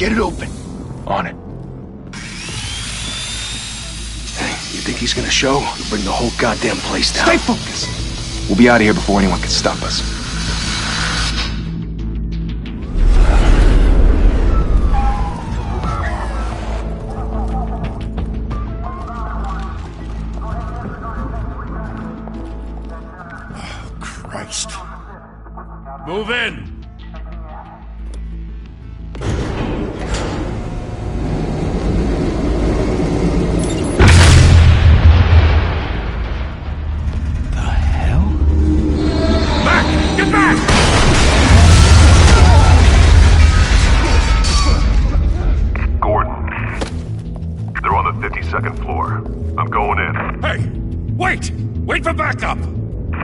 Get it open. On it. Hey, you think he's gonna show? He'll bring the whole goddamn place down. Stay focused! We'll be out of here before anyone can stop us. Christ. Move in! Second floor. I'm going in. Hey! Wait! Wait for backup!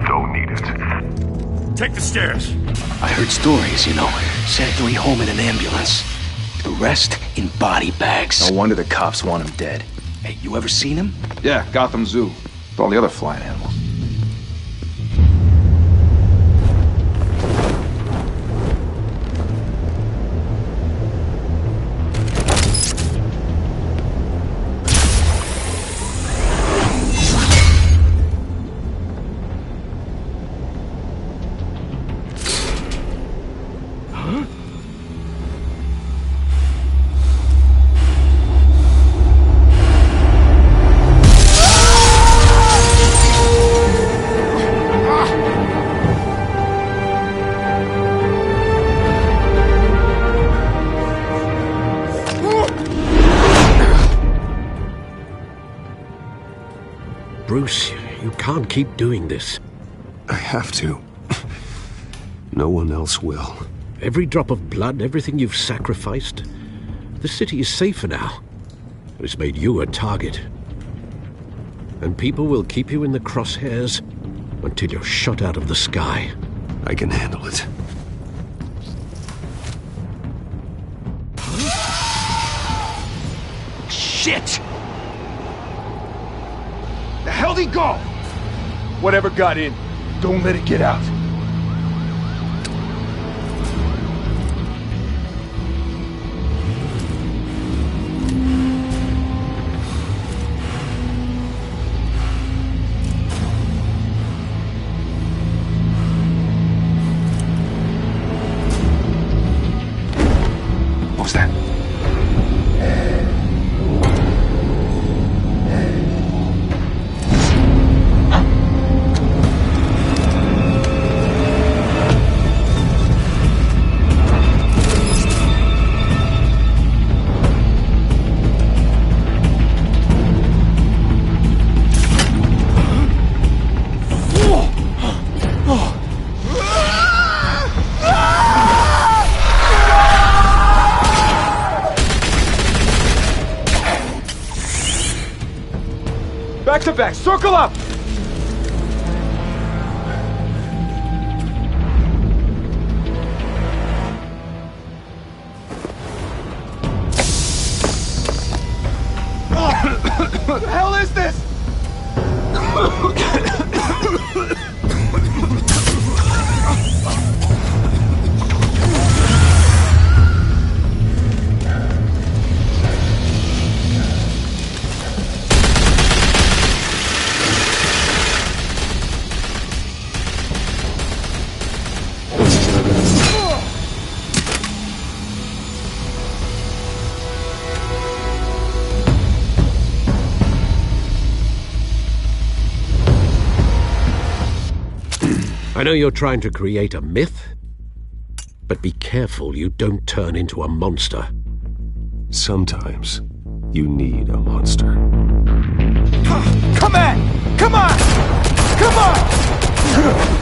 Don't need it. Take the stairs. I heard stories, you know. Sent 3 home in an ambulance. The rest in body bags. No wonder the cops want him dead. Hey, you ever seen him? Yeah, Gotham Zoo. With all the other flying animals. Bruce, you can't keep doing this. I have to. No one else will. Every drop of blood, everything you've sacrificed. The city is safer now. It's made you a target. And people will keep you in the crosshairs until you're shot out of the sky. I can handle it. Shit! The hell'd he go? Whatever got in, don't let it get out. What was that? Back to back, circle up! What the hell is this? I know you're trying to create a myth, but be careful you don't turn into a monster. Sometimes you need a monster. Come on! Come on! Come on!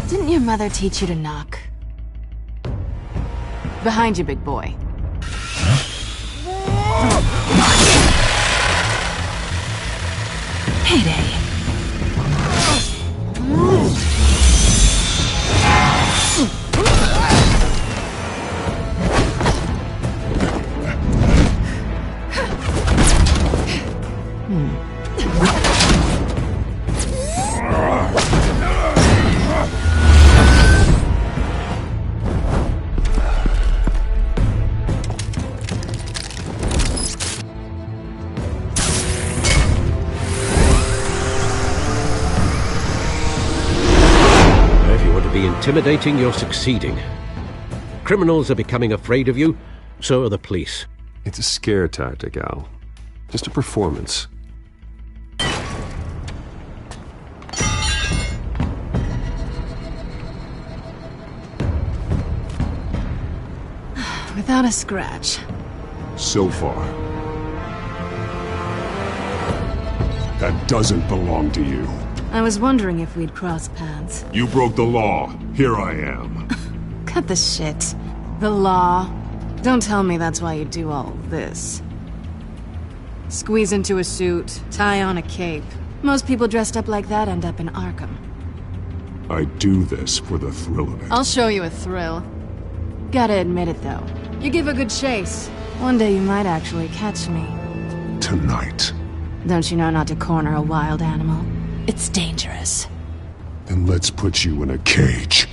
Didn't your mother teach you to knock? Behind you, big boy. Payday. Intimidating, you're succeeding. Criminals are becoming afraid of you, so are the police. It's a scare tactic, Al. Just a performance. Without a scratch. So far. That doesn't belong to you. I was wondering if we'd cross paths. You broke the law. Here I am. Cut the shit. The law. Don't tell me that's why you do all this. Squeeze into a suit, tie on a cape. Most people dressed up like that end up in Arkham. I do this for the thrill of it. I'll show you a thrill. Gotta admit it, though. You give a good chase. One day you might actually catch me. Tonight. Don't you know not to corner a wild animal? It's dangerous. Then let's put you in a cage.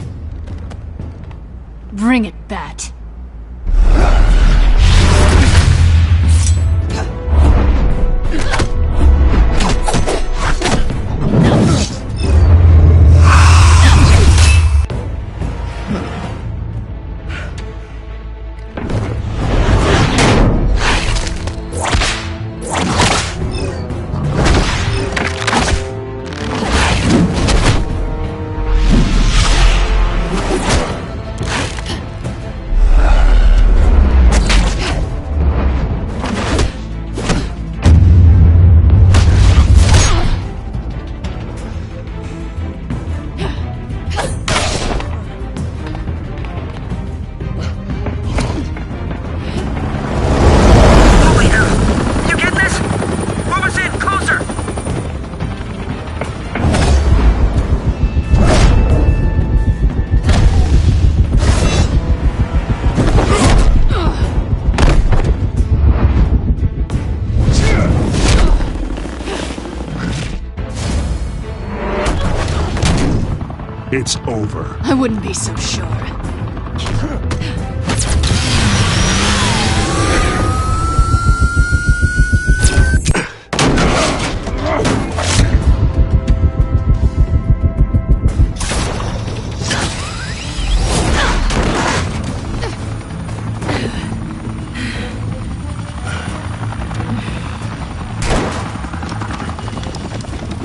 Bring it, Bat. It's over. I wouldn't be so sure.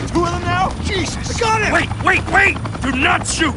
Two of them now? Jesus! I got it! Wait! Do not shoot!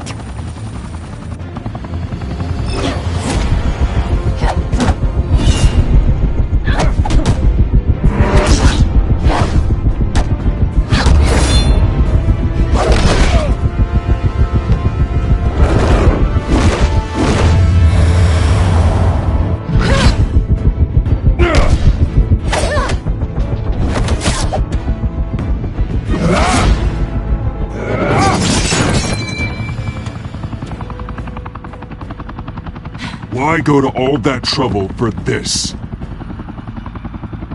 Why go to all that trouble for this?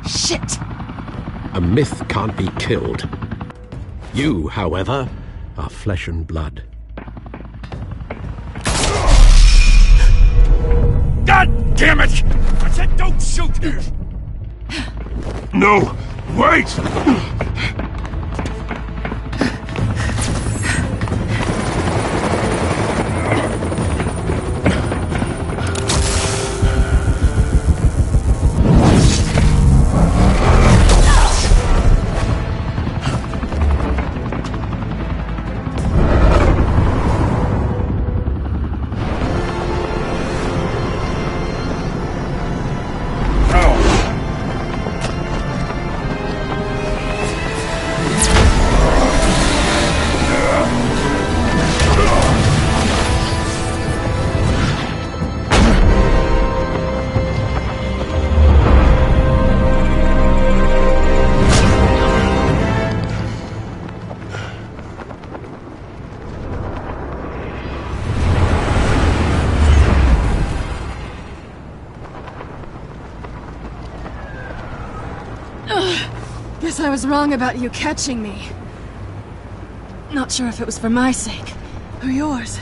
Shit! A myth can't be killed. You, however, are flesh and blood. God damn it! I said don't shoot! No! Wait! Guess I was wrong about you catching me. Not sure if it was for my sake, or yours.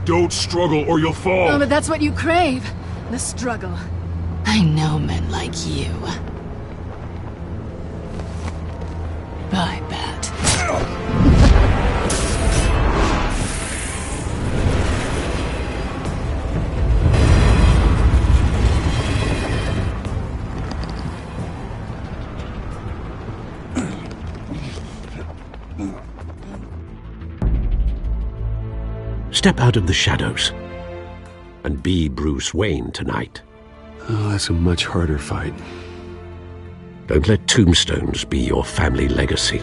Don't struggle or you'll fall. Oh, but that's what you crave. The struggle. I know men like you. Bye, Bat. Step out of the shadows and be Bruce Wayne tonight. Oh, that's a much harder fight. Don't let tombstones be your family legacy.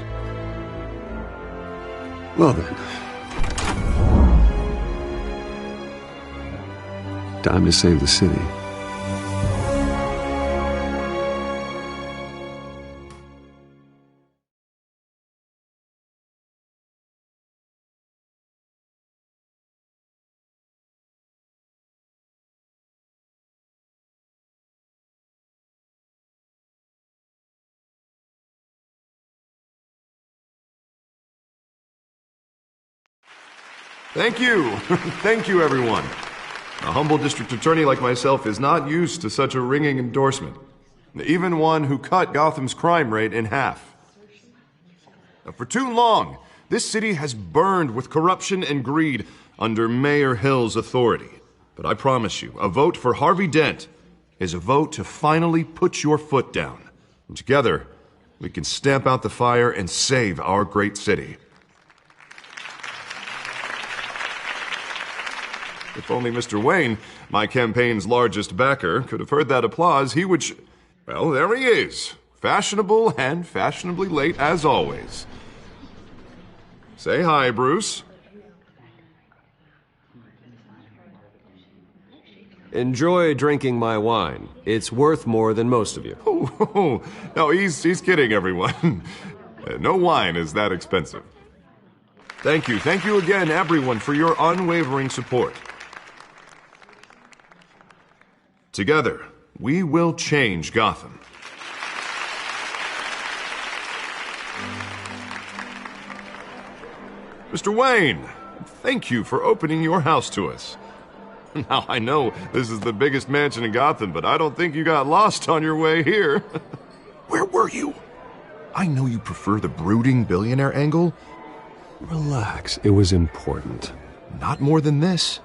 Well then. Time to save the city. Thank you. Thank you, everyone. A humble district attorney like myself is not used to such a ringing endorsement. Even one who cut Gotham's crime rate in half. For too long, this city has burned with corruption and greed under Mayor Hill's authority. But I promise you, a vote for Harvey Dent is a vote to finally put your foot down. And together, we can stamp out the fire and save our great city. If only Mr. Wayne, my campaign's largest backer, could have heard that applause, he would well, there he is. Fashionable and fashionably late as always. Say hi, Bruce. Enjoy drinking my wine. It's worth more than most of you. Oh, no, he's kidding, everyone. No wine is that expensive. Thank you again, everyone, for your unwavering support. Together, we will change Gotham. Mr. Wayne, thank you for opening your house to us. Now, I know this is the biggest mansion in Gotham, but I don't think you got lost on your way here. Where were you? I know you prefer the brooding billionaire angle. Relax, it was important. Not more than this.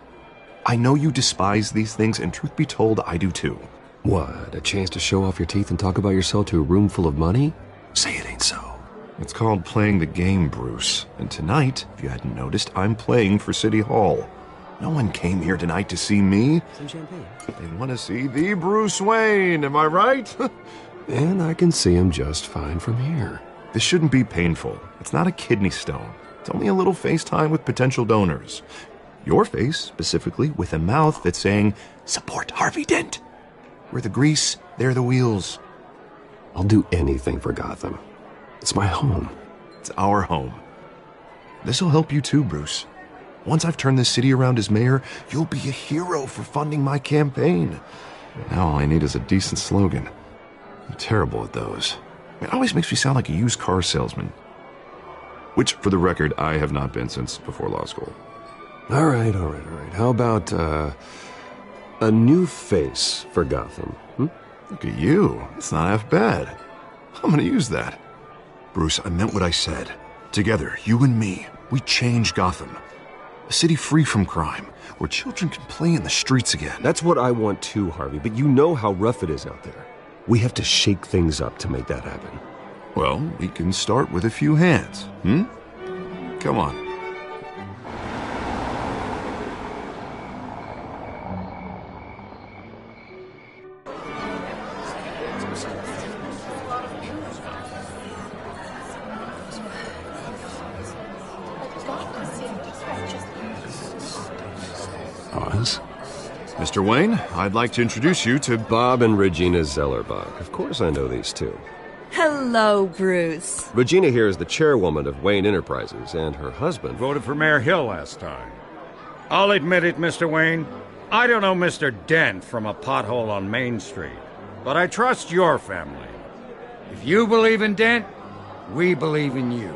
I know you despise these things, and truth be told, I do too. What, a chance to show off your teeth and talk about yourself to a room full of money? Say it ain't so. It's called playing the game, Bruce. And tonight, if you hadn't noticed, I'm playing for City Hall. No one came here tonight to see me. Some champagne. They want to see the Bruce Wayne, am I right? And I can see him just fine from here. This shouldn't be painful. It's not a kidney stone. It's only a little FaceTime with potential donors. Your face, specifically, with a mouth that's saying, support Harvey Dent. We're the grease, they're the wheels. I'll do anything for Gotham. It's my home. It's our home. This'll help you too, Bruce. Once I've turned this city around as mayor, you'll be a hero for funding my campaign. Now all I need is a decent slogan. I'm terrible at those. It always makes me sound like a used car salesman. Which, for the record, I have not been since before law school. All right. How about, a new face for Gotham? Look at you. It's not half bad. I'm gonna use that. Bruce, I meant what I said. Together, you and me, we change Gotham. A city free from crime, where children can play in the streets again. That's what I want too, Harvey, but you know how rough it is out there. We have to shake things up to make that happen. Well, we can start with a few hands, Come on. Oz? Mr. Wayne, I'd like to introduce you to Bob and Regina Zellerbach. Of course I know these two. Hello, Bruce. Regina here is the chairwoman of Wayne Enterprises, and her husband... Voted for Mayor Hill last time. I'll admit it, Mr. Wayne. I don't know Mr. Dent from a pothole on Main Street, but I trust your family. If you believe in Dent, we believe in you.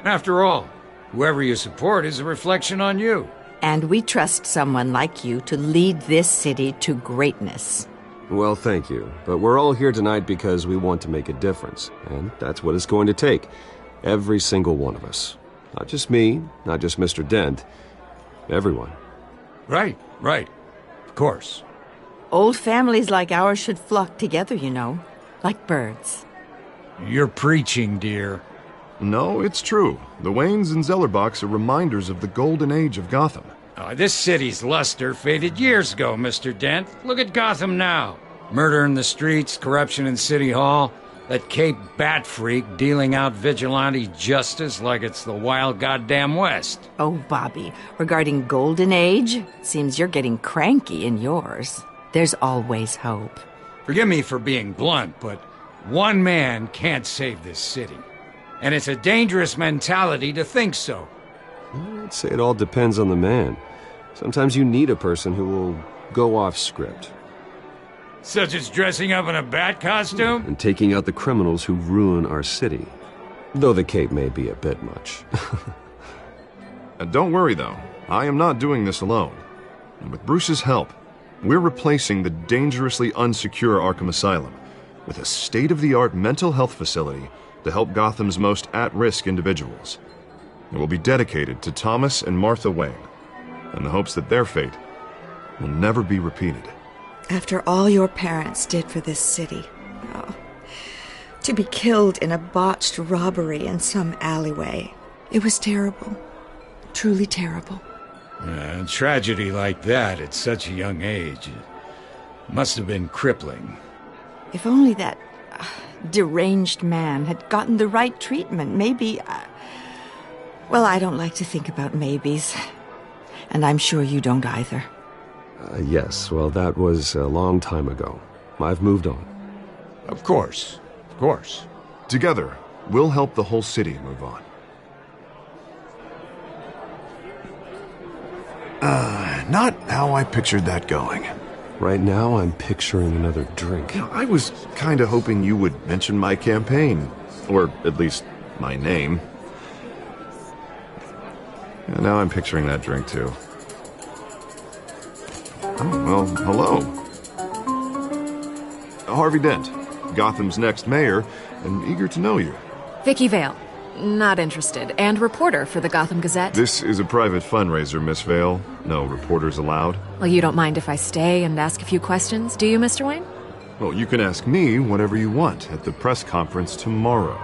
After all, whoever you support is a reflection on you. And we trust someone like you to lead this city to greatness. Well, thank you. But we're all here tonight because we want to make a difference. And that's what it's going to take. Every single one of us. Not just me, not just Mr. Dent. Everyone. Right. Of course. Old families like ours should flock together, you know. Like birds. You're preaching, dear. No, it's true. The Waynes and Zellerbachs are reminders of the golden age of Gotham. This city's luster faded years ago, Mr. Dent. Look at Gotham now. Murder in the streets, corruption in City Hall, that Cape Bat freak dealing out vigilante justice like it's the wild goddamn West. Oh, Bobby, regarding Golden Age, seems you're getting cranky in yours. There's always hope. Forgive me for being blunt, but one man can't save this city. And it's a dangerous mentality to think so. I'd say it all depends on the man. Sometimes you need a person who will go off script. Such as dressing up in a bat costume? And taking out the criminals who ruin our city. Though the cape may be a bit much. And don't worry, though. I am not doing this alone. And with Bruce's help, we're replacing the dangerously unsecure Arkham Asylum with a state-of-the-art mental health facility to help Gotham's most at-risk individuals. It will be dedicated to Thomas and Martha Wayne, in the hopes that their fate will never be repeated. After all your parents did for this city, to be killed in a botched robbery in some alleyway, it was terrible. Truly terrible. A tragedy like that at such a young age must have been crippling. If only that deranged man had gotten the right treatment, maybe... well, I don't like to think about maybes. And I'm sure you don't either. Yes, well, that was a long time ago. I've moved on. Of course. Together, we'll help the whole city move on. Not how I pictured that going. Right now, I'm picturing another drink. I was kind of hoping you would mention my campaign. Or at least, my name. And now I'm picturing that drink, too. Oh, well, hello. Harvey Dent, Gotham's next mayor, and eager to know you. Vicky Vale. Not interested. And reporter for the Gotham Gazette. This is a private fundraiser, Miss Vale. No reporters allowed. Well, you don't mind if I stay and ask a few questions, do you, Mr. Wayne? Well, you can ask me whatever you want at the press conference tomorrow.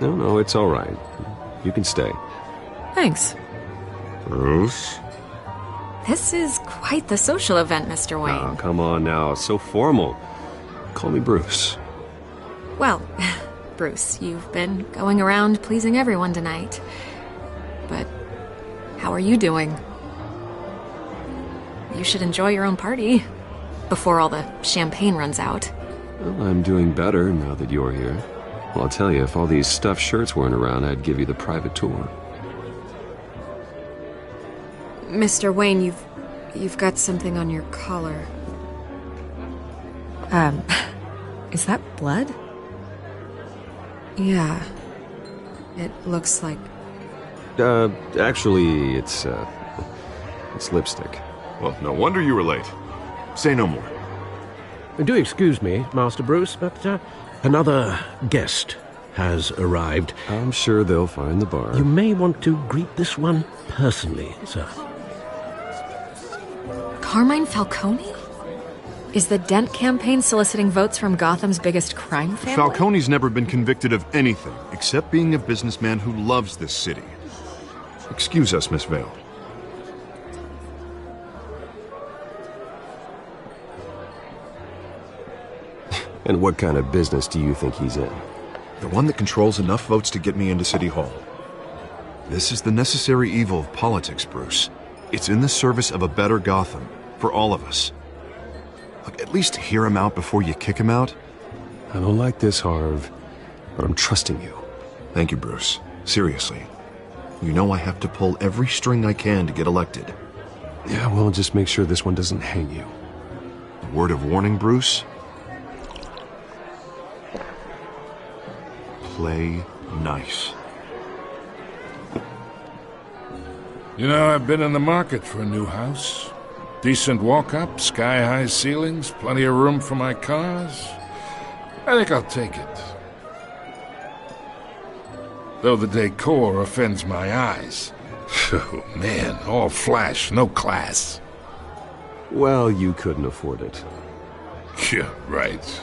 No, it's all right. You can stay. Thanks. Bruce? This is quite the social event, Mr. Wayne. Oh, come on now. It's so formal. Call me Bruce. Well, Bruce, you've been going around pleasing everyone tonight. But how are you doing? You should enjoy your own party before all the champagne runs out. Well, I'm doing better now that you're here. Well, I'll tell you, if all these stuffed shirts weren't around, I'd give you the private tour. Mr. Wayne, you've got something on your collar. Is that blood? Yeah. It looks like... Actually, it's lipstick. Well, no wonder you were late. Say no more. Do excuse me, Master Bruce, but another guest has arrived. I'm sure they'll find the bar. You may want to greet this one personally, sir. Carmine Falcone? Is the Dent campaign soliciting votes from Gotham's biggest crime family? Falcone's never been convicted of anything except being a businessman who loves this city. Excuse us, Miss Vale. And what kind of business do you think he's in? The one that controls enough votes to get me into City Hall. This is the necessary evil of politics, Bruce. It's in the service of a better Gotham, for all of us. Look, at least hear him out before you kick him out. I don't like this, Harv, but I'm trusting you. Thank you, Bruce. Seriously. You know I have to pull every string I can to get elected. Yeah, well, just make sure this one doesn't hang you. A word of warning, Bruce? play nice. You know, I've been in the market for a new house. Decent walk-up, sky-high ceilings, plenty of room for my cars. I think I'll take it. Though the decor offends my eyes. Oh, man, all flash, no class. Well, you couldn't afford it. Yeah, right.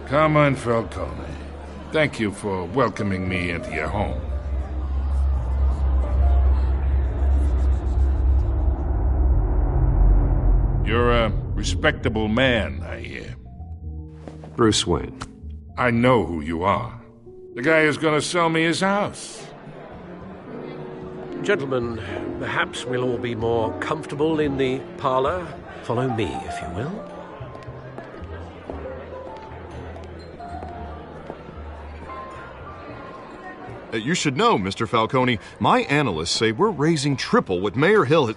Carmine Falcone, thank you for welcoming me into your home. You're a respectable man, I hear. Bruce Wayne. I know who you are. The guy who's gonna sell me his house. Gentlemen, perhaps we'll all be more comfortable in the parlor. Follow me, if you will. You should know, Mr. Falcone, my analysts say we're raising triple what Mayor Hill has...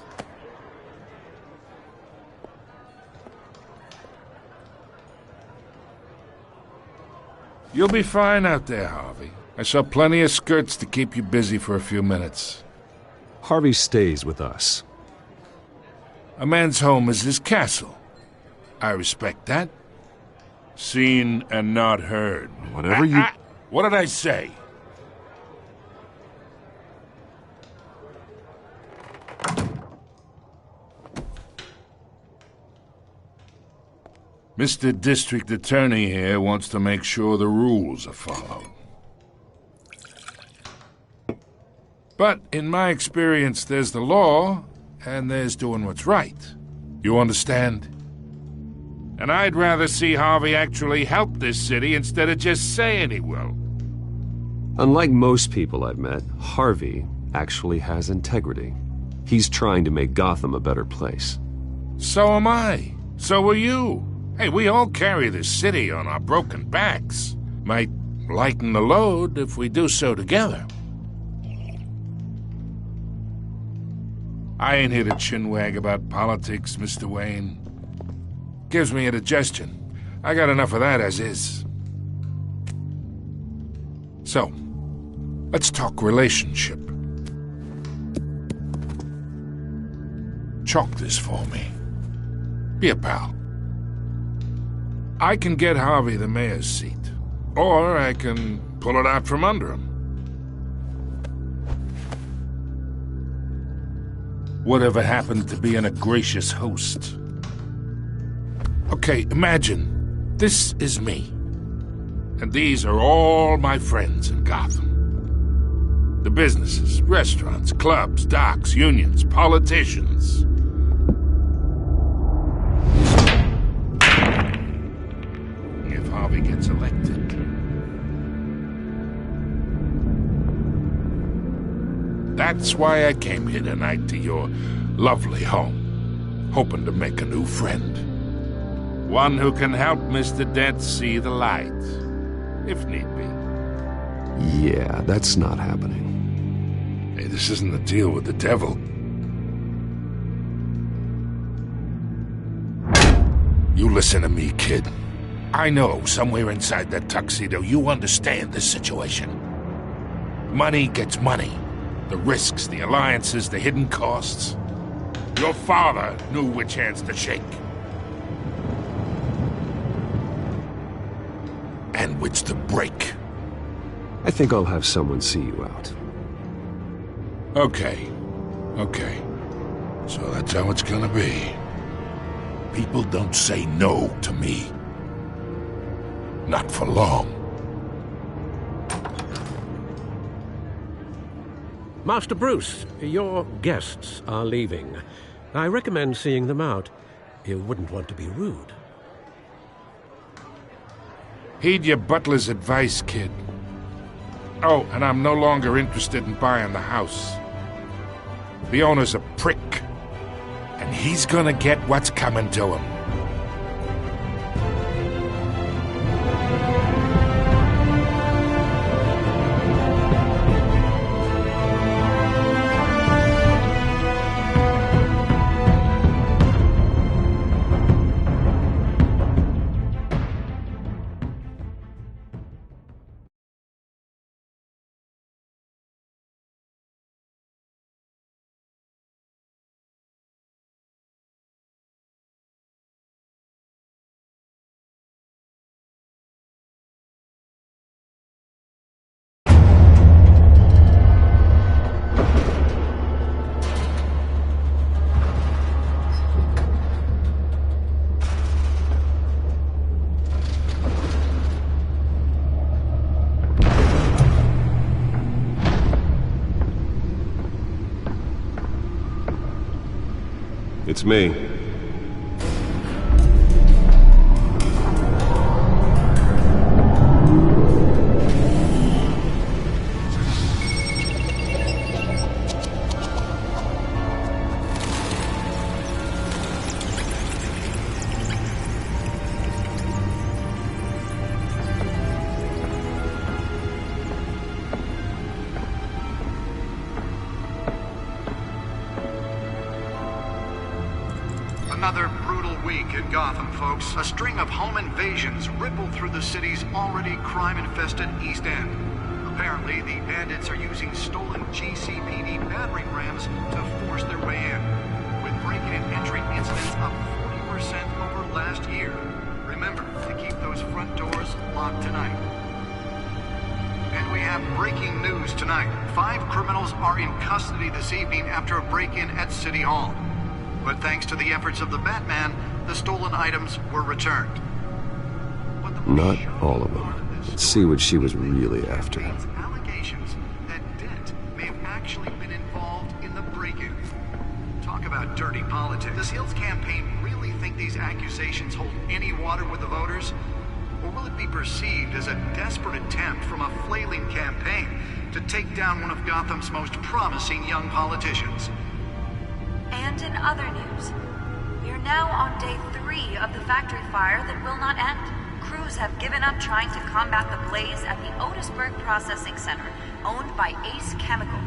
You'll be fine out there, Harvey. I saw plenty of skirts to keep you busy for a few minutes. Harvey stays with us. A man's home is his castle. I respect that. Seen and not heard. Whatever you... What did I say? Mr. District Attorney here wants to make sure the rules are followed. But in my experience, there's the law, and there's doing what's right. You understand? And I'd rather see Harvey actually help this city instead of just saying he will. Unlike most people I've met, Harvey actually has integrity. He's trying to make Gotham a better place. So am I. So are you. Hey, we all carry this city on our broken backs. Might lighten the load if we do so together. I ain't here to chinwag about politics, Mr. Wayne. Gives me indigestion. I got enough of that as is. So, let's talk relationship. Chalk this for me. Be a pal. I can get Harvey the mayor's seat, or I can pull it out from under him. Whatever happened to being a gracious host? Okay, imagine this is me, and these are all my friends in Gotham. The businesses, restaurants, clubs, docks, unions, politicians. If Harvey gets elected. That's why I came here tonight to your lovely home, hoping to make a new friend. One who can help Mr. Dent see the light, if need be. Yeah, that's not happening. Hey, this isn't a deal with the devil. You listen to me, kid. I know somewhere inside that tuxedo you understand this situation. Money gets money. The risks, the alliances, the hidden costs. Your father knew which hands to shake. And which to break. I think I'll have someone see you out. Okay. So that's how it's gonna be. People don't say no to me. Not for long. Master Bruce, your guests are leaving. I recommend seeing them out. You wouldn't want to be rude. Heed your butler's advice, kid. Oh, and I'm no longer interested in buying the house. The owner's a prick, and he's gonna get what's coming to him. That's me. Another brutal week in Gotham, folks. A string of home invasions rippled through the city's already crime-infested East End. Apparently, the bandits are using stolen GCPD battering rams to force their way in, with break-in and entry incidents up 40% over last year. Remember to keep those front doors locked tonight. And we have breaking news tonight. 5 criminals are in custody this evening after a break-in at City Hall. But thanks to the efforts of the Batman, the stolen items were returned. Not all of them. Let's see what she was really after. Allegations that Dent may have actually been involved in the break-in. Talk about dirty politics. Does Hill's campaign really think these accusations hold any water with the voters? Or will it be perceived as a desperate attempt from a flailing campaign to take down one of Gotham's most promising young politicians? And in other news, we are now on day 3 of the factory fire that will not end. Crews have given up trying to combat the blaze at the Otisburg Processing Center, owned by Ace Chemical.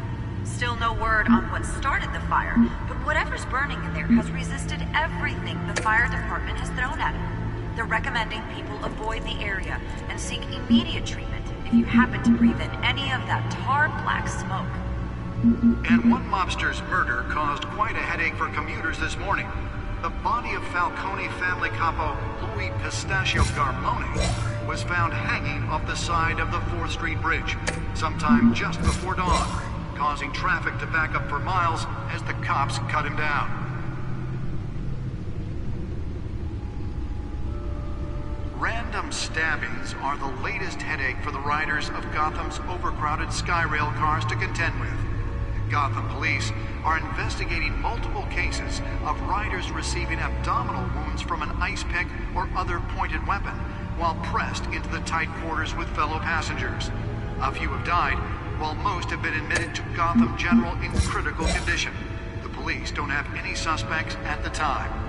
Still no word on what started the fire, but whatever's burning in there has resisted everything the fire department has thrown at it. They're recommending people avoid the area and seek immediate treatment if you happen to breathe in any of that tar black smoke. And one mobster's murder caused quite a headache for commuters this morning. The body of Falcone family capo Louis Pistachio Garmone was found hanging off the side of the 4th Street Bridge sometime just before dawn, causing traffic to back up for miles as the cops cut him down. Random stabbings are the latest headache for the riders of Gotham's overcrowded Skyrail cars to contend with. Gotham police are investigating multiple cases of riders receiving abdominal wounds from an ice pick or other pointed weapon while pressed into the tight quarters with fellow passengers. A few have died, while most have been admitted to Gotham General in critical condition. The police don't have any suspects at the time.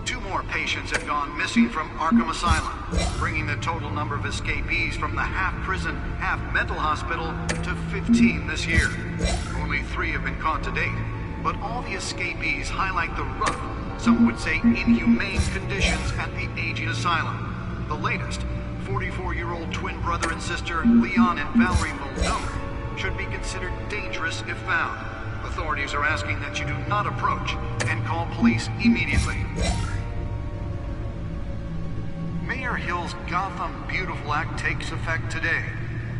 2 more patients have gone missing from Arkham Asylum, bringing the total number of escapees from the half-prison, half-mental hospital to 15 this year. Only 3 have been caught to date, but all the escapees highlight the rough, some would say inhumane conditions at the aging asylum. The latest, 44-year-old twin brother and sister Leon and Valerie Muldoon, should be considered dangerous if found. Authorities are asking that you do not approach and call police immediately. Mayor Hill's Gotham Beautiful Act takes effect today,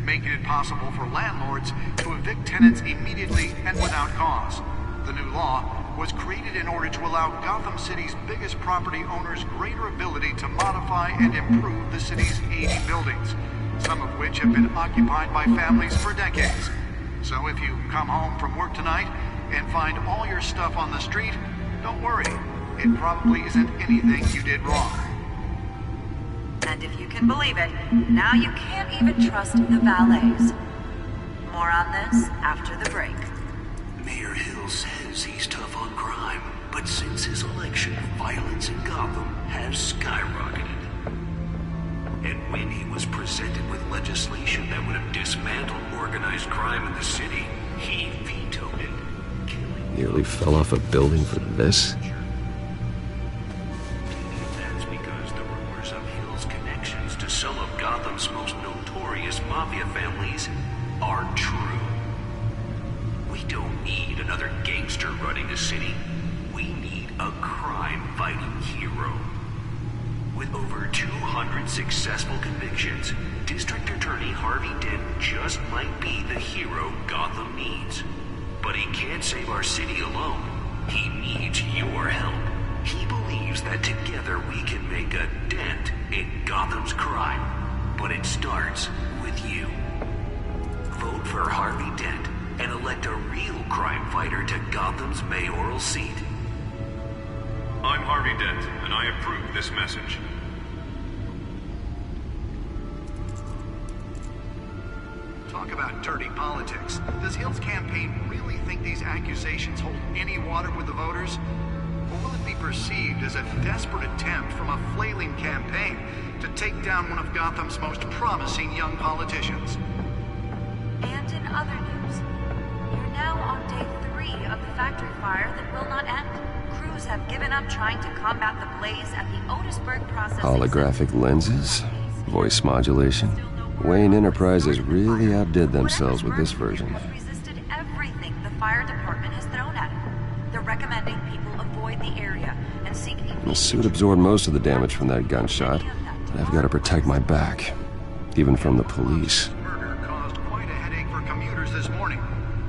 making it possible for landlords to evict tenants immediately and without cause. The new law was created in order to allow Gotham City's biggest property owners greater ability to modify and improve the city's aging buildings, some of which have been occupied by families for decades. So if you come home from work tonight and find all your stuff on the street, don't worry. It probably isn't anything you did wrong. And if you can believe it, now you can't even trust the valets. More on this after the break. Mayor Hill says he's tough on crime, but since his election, violence in Gotham has skyrocketed. And when he was presented with legislation that would have dismantled organized crime in the city, he vetoed it. Nearly fell off a building for this? That's because the rumors of Hill's connections to some of Gotham's most notorious mafia families are true. We don't need another gangster running the city. We need a crime-fighting hero. With over 200 successful convictions, District Attorney Harvey Dent just might be the hero Gotham needs. But he can't save our city alone. He needs your help. He believes that together we can make a dent in Gotham's crime. But it starts with you. Vote for Harvey Dent and elect a real crime fighter to Gotham's mayoral seat. I'm Harvey Dent, and I approve this message. Talk about dirty politics. Does Hill's campaign really think these accusations hold any water with the voters? Or will it be perceived as a desperate attempt from a flailing campaign to take down one of Gotham's most promising young politicians? And in other news, you're now on day 3 of the factory fire that will not end. Crews have given up trying to combat the blaze at the Otisburg processing Holographic lenses? Voice modulation? Wayne Enterprises really outdid themselves with this version. resisted everything the fire department has thrown at it. They're recommending people avoid the area and seek The suit absorbed most of the damage from that gunshot, but I've got to protect my back, even from the police. Murder caused quite a headache for commuters this morning.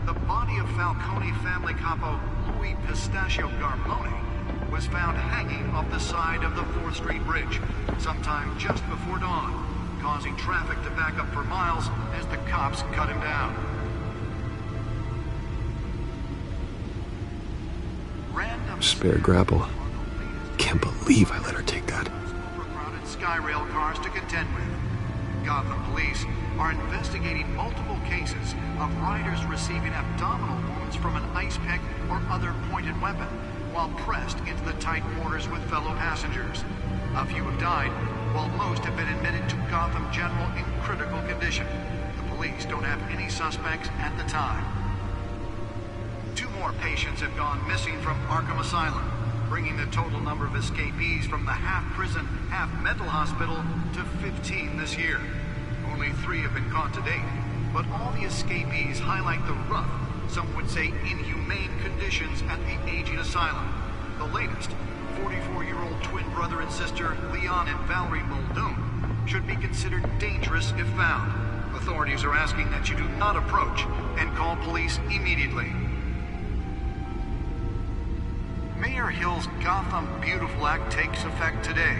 The body of Falcone family capo Louis Pistachio Garmone was found hanging off the side of the 4th Street Bridge sometime just before dawn, causing traffic to back up for miles as the cops cut him down. Spare grapple. Can't believe I let her take that. Overcrowded Skyrail cars to contend with. Gotham police are investigating multiple cases of riders receiving abdominal wounds from an ice pick or other pointed weapon while pressed into the tight quarters with fellow passengers. A few have died, while most have been admitted to Gotham General in critical condition. The police don't have any suspects at the time. 2 more patients have gone missing from Arkham Asylum, bringing the total number of escapees from the half-prison, half-mental hospital to 15 this year. Only 3 have been caught to date, but all the escapees highlight the rough, some would say inhumane conditions at the aging asylum. The latest, 44-year-old twin brother and sister Leon and Valerie Muldoon, should be considered dangerous if found. Authorities are asking that you do not approach and call police immediately. Mayor Hill's Gotham Beautiful Act takes effect today,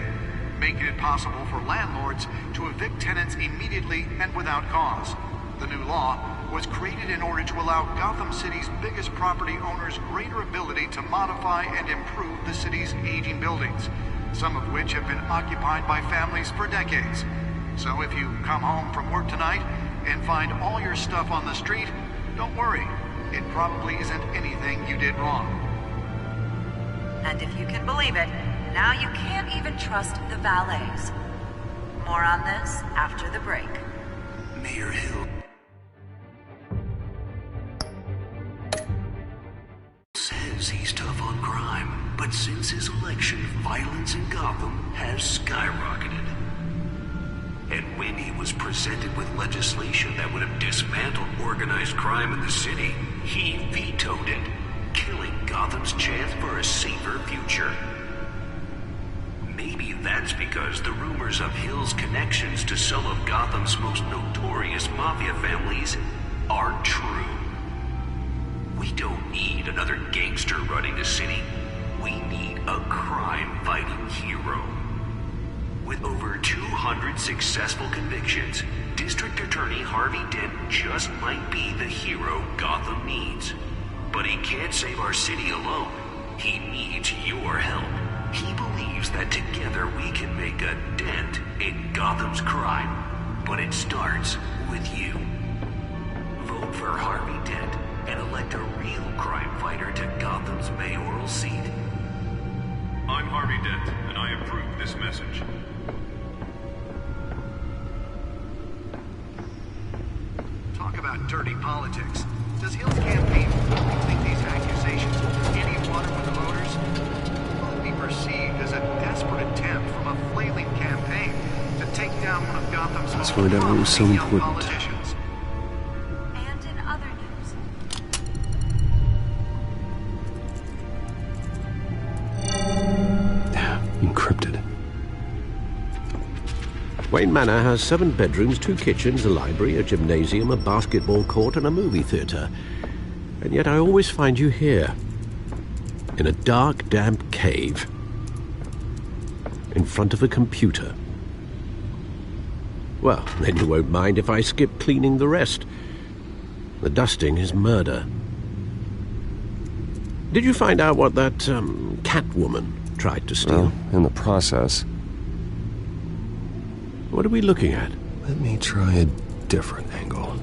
making it possible for landlords to evict tenants immediately and without cause. The new law was created in order to allow Gotham City's biggest property owners greater ability to modify and improve the city's aging buildings, some of which have been occupied by families for decades. So if you come home from work tonight and find all your stuff on the street, don't worry. It probably isn't anything you did wrong. And if you can believe it, now you can't even trust the valets. More on this after the break. Mayor Hill says he's tough on crime, but since his election, violence in Gotham has skyrocketed. And when he was presented with legislation that would have dismantled organized crime in the city, he vetoed it, killing Gotham's chance for a safer future. Maybe that's because the rumors of Hill's connections to some of Gotham's most notorious mafia families are true. We don't need another gangster running the city. We need a crime-fighting hero. With over 200 successful convictions, District Attorney Harvey Dent just might be the hero Gotham needs. But he can't save our city alone. He needs your help. He believes that together we can make a dent in Gotham's crime. But it starts with you. Vote for Harvey Dent and elect a real crime fighter to Gotham's mayoral seat. I'm Harvey Dent, and I approve this message. Talk about dirty politics. Does Hill's campaign really think these accusations hold any water with the voters? Will it be perceived as a desperate attempt from a flailing campaign to take down one of Gotham's most promising young politicians? And in other news, Encrypted. Wayne Manor has 7 bedrooms, 2 kitchens, a library, a gymnasium, a basketball court, and a movie theatre. And yet I always find you here, in a dark, damp cave, in front of a computer. Well, then you won't mind if I skip cleaning the rest. The dusting is murder. Did you find out what that Catwoman tried to steal. Well, in the process. What are we looking at? Let me try a different angle.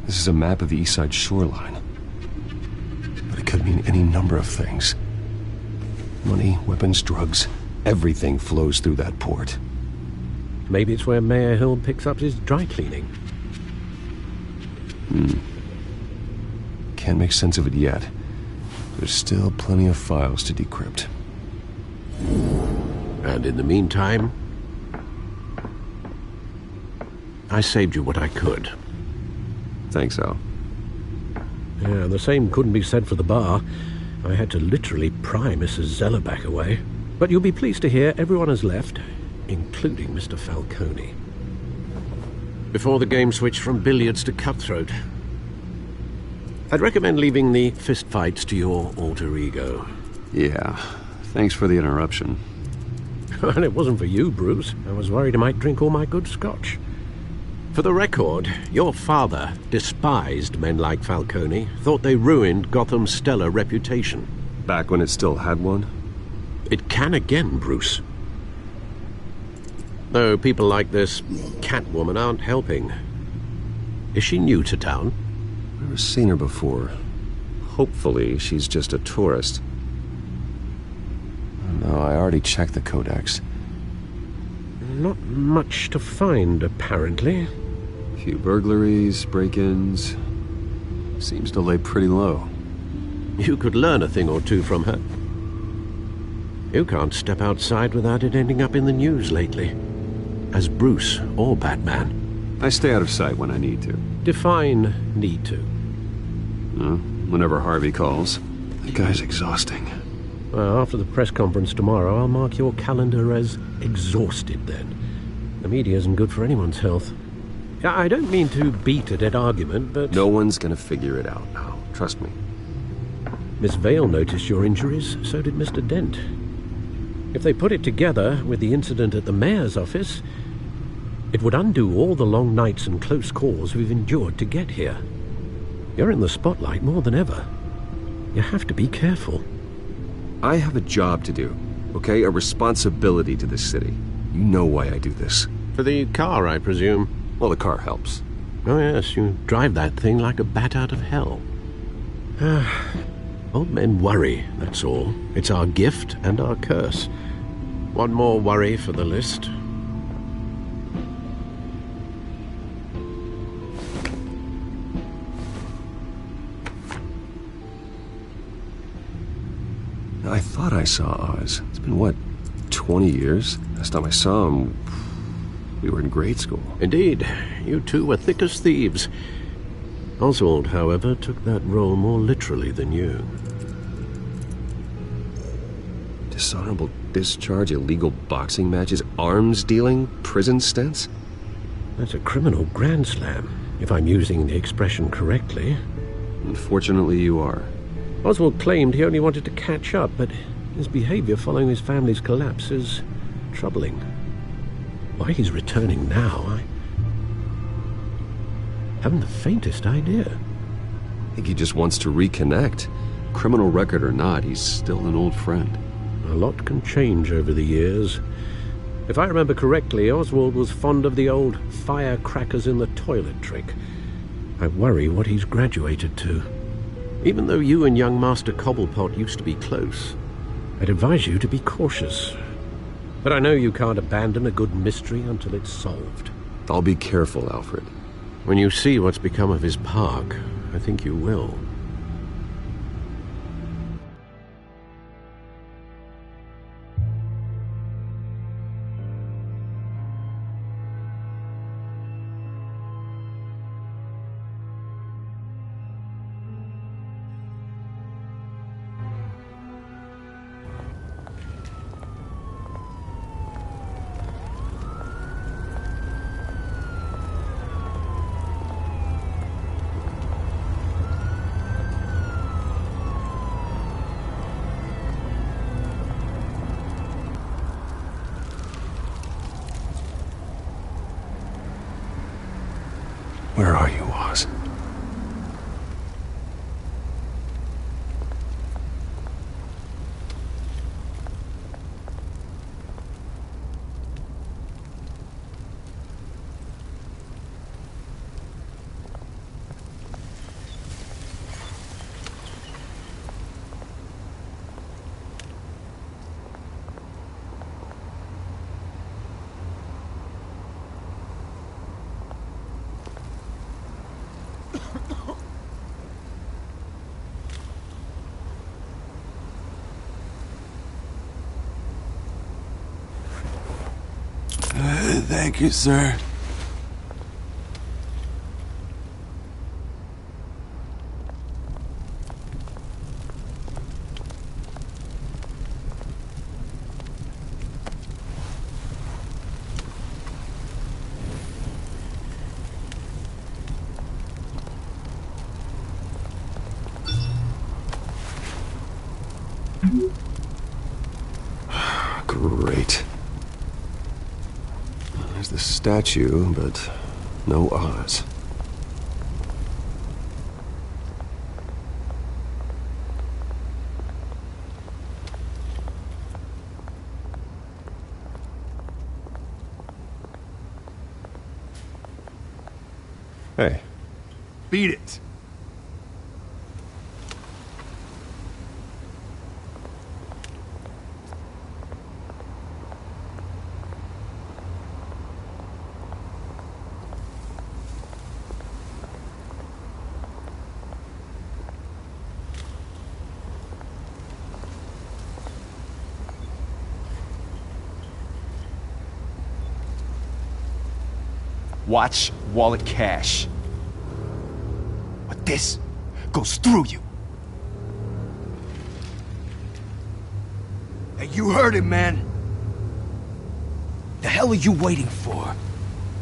This is a map of the east side shoreline. But it could mean any number of things. Money, weapons, drugs, everything flows through that port. Maybe it's where Mayor Hill picks up his dry cleaning. Can't make sense of it yet. There's still plenty of files to decrypt. And in the meantime, I saved you what I could. Thanks, Al. Yeah, the same couldn't be said for the bar. I had to literally pry Mrs. Zellerback away. But you'll be pleased to hear everyone has left, including Mr. Falcone. Before the game switched from billiards to cutthroat. I'd recommend leaving the fistfights to your alter ego. Yeah, thanks for the interruption. And it wasn't for you, Bruce. I was worried I might drink all my good scotch. For the record, your father despised men like Falcone, thought they ruined Gotham's stellar reputation. Back when it still had one? It can again, Bruce. Though people like this Catwoman aren't helping. Is she new to town? Never seen her before. Hopefully, she's just a tourist. No, I already checked the codex. Not much to find, apparently. Few burglaries, break-ins. Seems to lay pretty low. You could learn a thing or two from her. You can't step outside without it ending up in the news lately. As Bruce or Batman. I stay out of sight when I need to. Define need to. Whenever Harvey calls. That guy's exhausting. Well, after the press conference tomorrow, I'll mark your calendar as exhausted then. The media isn't good for anyone's health. I don't mean to beat a dead argument, but... No one's gonna figure it out now. Trust me. Miss Vale noticed your injuries, so did Mr. Dent. If they put it together with the incident at the mayor's office, it would undo all the long nights and close calls we've endured to get here. You're in the spotlight more than ever. You have to be careful. I have a job to do, okay? A responsibility to this city. You know why I do this. For the car, I presume. Well, the car helps. Oh yes, you drive that thing like a bat out of hell. Old men worry, that's all. It's our gift and our curse. One more worry for the list. I thought I saw Oz. It's been, what, 20 years? Last time I saw him, we were in grade school. Indeed. You two were thick as thieves. Oswald, however, took that role more literally than you. Dishonorable discharge, illegal boxing matches, arms dealing, prison stints? That's a criminal grand slam, if I'm using the expression correctly. Unfortunately, you are. Oswald claimed he only wanted to catch up, but his behavior following his family's collapse is troubling. Why he's returning now, I haven't the faintest idea. I think he just wants to reconnect. Criminal record or not, he's still an old friend. A lot can change over the years. If I remember correctly, Oswald was fond of the old firecrackers in the toilet trick. I worry what he's graduated to. Even though you and young Master Cobblepot used to be close, I'd advise you to be cautious. But I know you can't abandon a good mystery until it's solved. I'll be careful, Alfred. When you see what's become of his park, I think you will. Where are you, Oz? Thank you, sir. Great. There's the statue, but no Oz. Hey. Beat it. Watch wallet cash. But this goes through you. Hey, you heard him, man. The hell are you waiting for?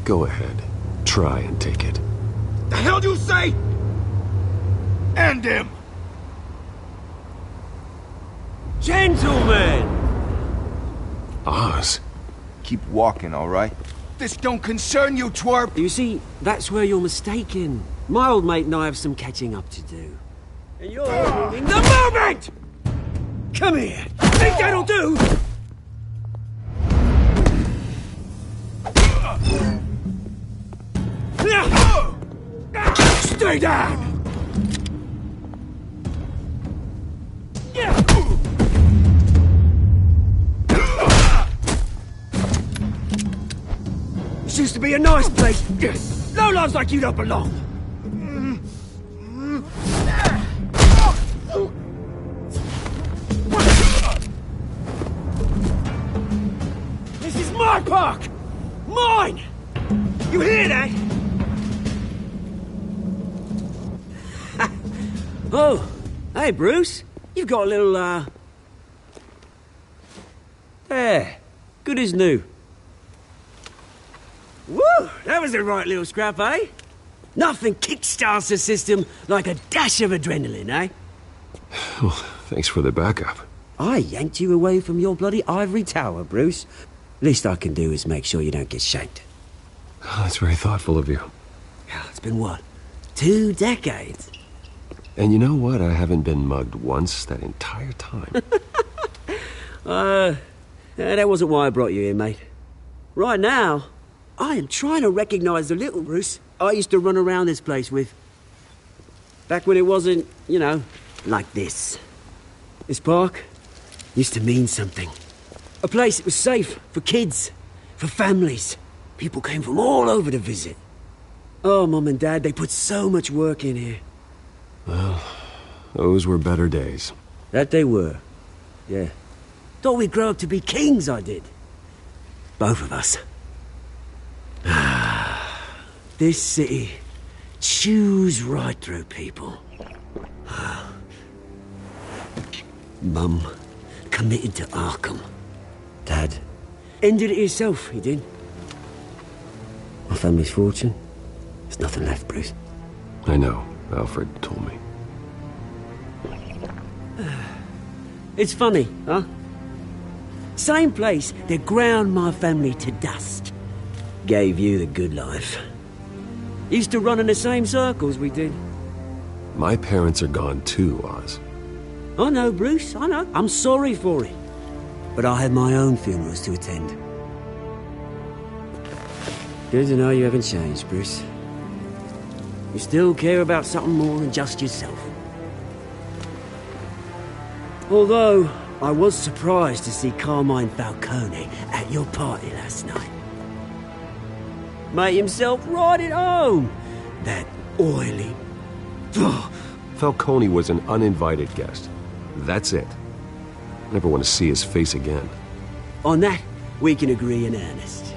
Go ahead. Try and take it. The hell do you say? End him! Gentlemen! Oz. Keep walking, all right? This don't concern you, twerp! You see, that's where you're mistaken. My old mate and I have some catching up to do. And you're ruining the moment! Come here! Think that'll do? Stay down! This used to be a nice place. No lives like you don't belong. This is my park! Mine! You hear that? Oh, hey Bruce. You've got a little, There. Good as new. Woo! That was a right little scrap, eh? Nothing kickstarts the system like a dash of adrenaline, eh? Well, thanks for the backup. I yanked you away from your bloody ivory tower, Bruce. Least I can do is make sure you don't get shanked. Oh, that's very thoughtful of you. Yeah, it's been what? 2 decades? And you know what? I haven't been mugged once that entire time. That wasn't why I brought you here, mate. Right now, I am trying to recognize the little Bruce I used to run around this place with. Back when it wasn't, you know, like this. This park used to mean something. A place that was safe for kids, for families. People came from all over to visit. Oh, Mum and Dad, they put so much work in here. Well, those were better days. That they were. Yeah. Thought we'd grow up to be kings, I did. Both of us. This city chews right through people. Mum committed to Arkham. Dad ended it himself, he did. My family's fortune, there's nothing left, Bruce. I know. Alfred told me. It's funny, huh? Same place that ground my family to dust. Gave you the good life. Used to run in the same circles we did. My parents are gone too, Oz. I know, Bruce, I know. I'm sorry for it. But I have my own funerals to attend. Good to know you haven't changed, Bruce. You still care about something more than just yourself. Although, I was surprised to see Carmine Falcone at your party last night. Made himself right at home. That oily... Falcone was an uninvited guest. That's it. Never want to see his face again. On that, we can agree in earnest.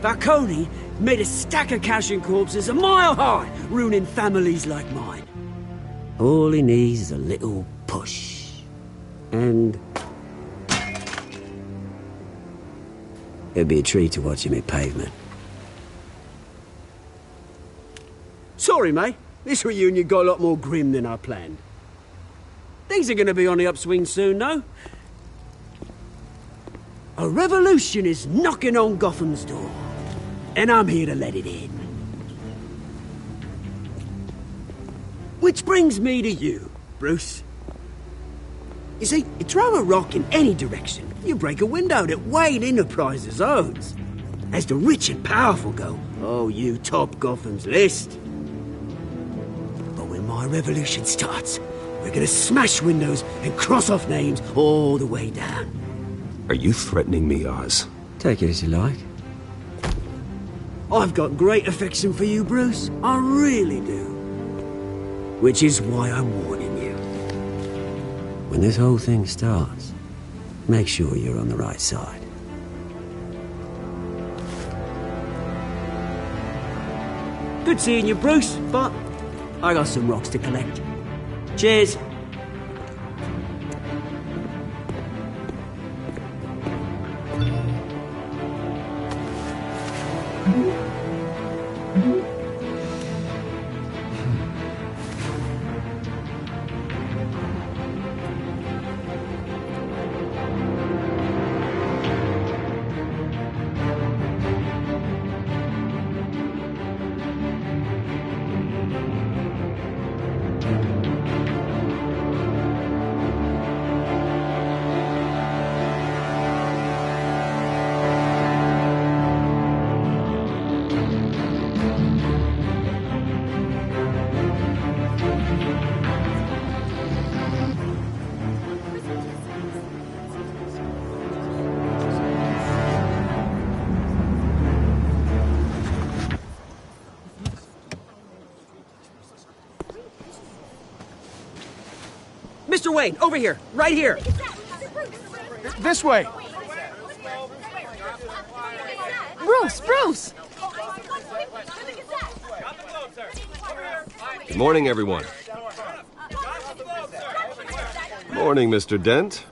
Falcone made a stack of cash and corpses a mile high, ruining families like mine. All he needs is a little push. And... it'd be a treat to watch him hit pavement. Sorry, mate. This reunion got a lot more grim than I planned. Things are going to be on the upswing soon, though. A revolution is knocking on Gotham's door, and I'm here to let it in. Which brings me to you, Bruce. You see, you throw a rock in any direction, you break a window that Wayne Enterprises owns. As the rich and powerful go, oh, you top Gotham's list. But when my revolution starts, we're gonna smash windows and cross off names all the way down. Are you threatening me, Oz? Take it as you like. I've got great affection for you, Bruce. I really do. Which is why I'm warning you. When this whole thing starts, make sure you're on the right side. Good seeing you, Bruce, but I got some rocks to collect. Cheers. Mr. Wayne, over here, right here. This way. Bruce! Good morning, everyone. Morning, Mr. Dent.